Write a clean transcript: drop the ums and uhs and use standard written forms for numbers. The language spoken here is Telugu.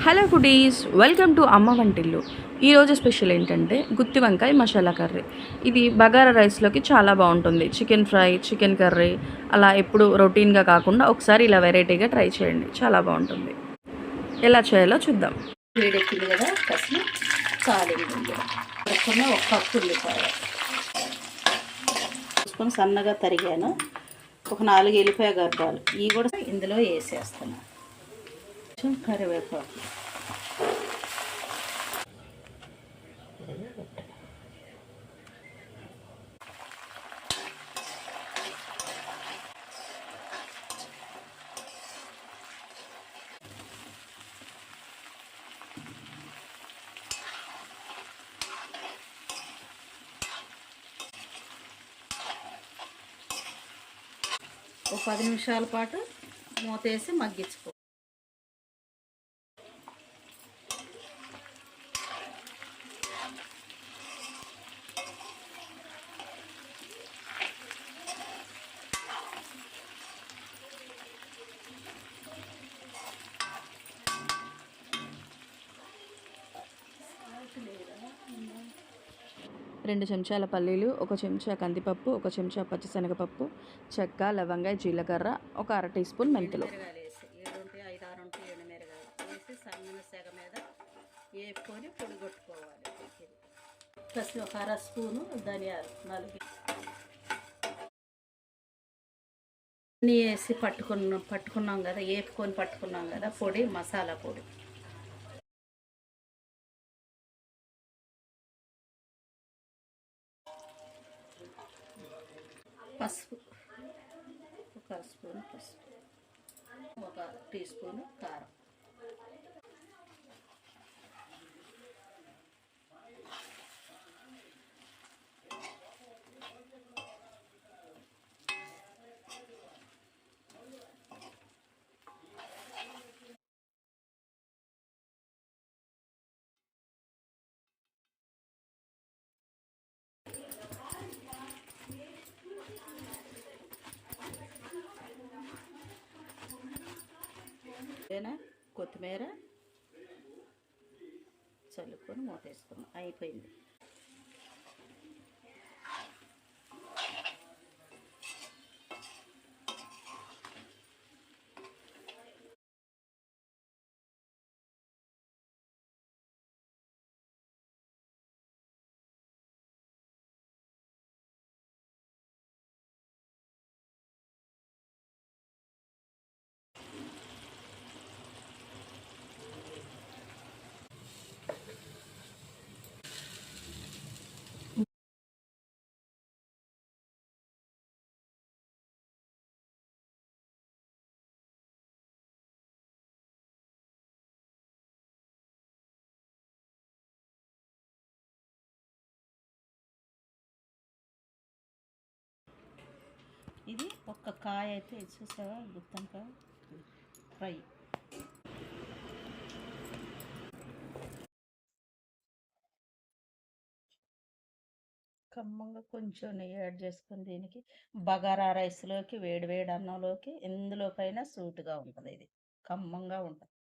హలో ఫుడీస్, వెల్కమ్ టు అమ్మ వంటిల్లు. ఈరోజు స్పెషల్ ఏంటంటే గుత్తి వంకాయ మసాలా కర్రీ. ఇది బగారా రైస్లోకి చాలా బాగుంటుంది. చికెన్ ఫ్రై, చికెన్ కర్రీ అలా ఎప్పుడు రొటీన్గా కాకుండా ఒకసారి ఇలా వెరైటీగా ట్రై చేయండి, చాలా బాగుంటుంది. ఎలా చేయాలో చూద్దాం. వేడెక్కింది కదా, ఫస్ట్ కాలింది ఒక కప్పు ఉల్లిపాయ తీసుకొని సన్నగా తరిగాను. ఒక 4 ఎల్లిపాయ గడ్డలు ఇవి కూడా ఇందులో వేసేస్తాను. కొంచెం కరివేపాకు, ఒక 10 నిమిషాల పాటు మూత వేసి మగ్గించుకో. రెండు చెంచాల పల్లీలు, ఒక చెంచా కందిపప్పు, ఒక చెంచా పచ్చిశనగపప్పు, చెక్క, లవంగాయ, జీలకర్ర, ఒక అర టీ స్పూన్ మెంతులు. 5-6 ఎండుమిరగాయలు వేసి సన్న సెగ మీద వేపుకొని పొడి కొట్టుకోవాలి. ఫస్ట్ ఒక అర స్పూను ధనియాలు, 4 అన్నీ వేసి పట్టుకున్నాం కదా, వేపుకొని పట్టుకున్నాం కదా పొడి, మసాలా పొడి. పసుపు, ఒక అర స్పూను పసుపు, ఒక టీ స్పూను కారం, కొత్తిమీర చల్లుకొని మూతేసుకున్నాం. అయిపోయింది. ఇది ఒక్క కాయ అయితే చూసావా, గుత్తంకాయ ఫ్రై. కమ్మంగా కొంచెం నెయ్యి యాడ్ చేసుకొని దీనికి బగారా రైస్లోకి, వేడి వేడి అన్నంలోకి, ఎందులోకైనా సూటుగా ఉంటుంది. ఇది కమ్మంగా ఉంటుంది.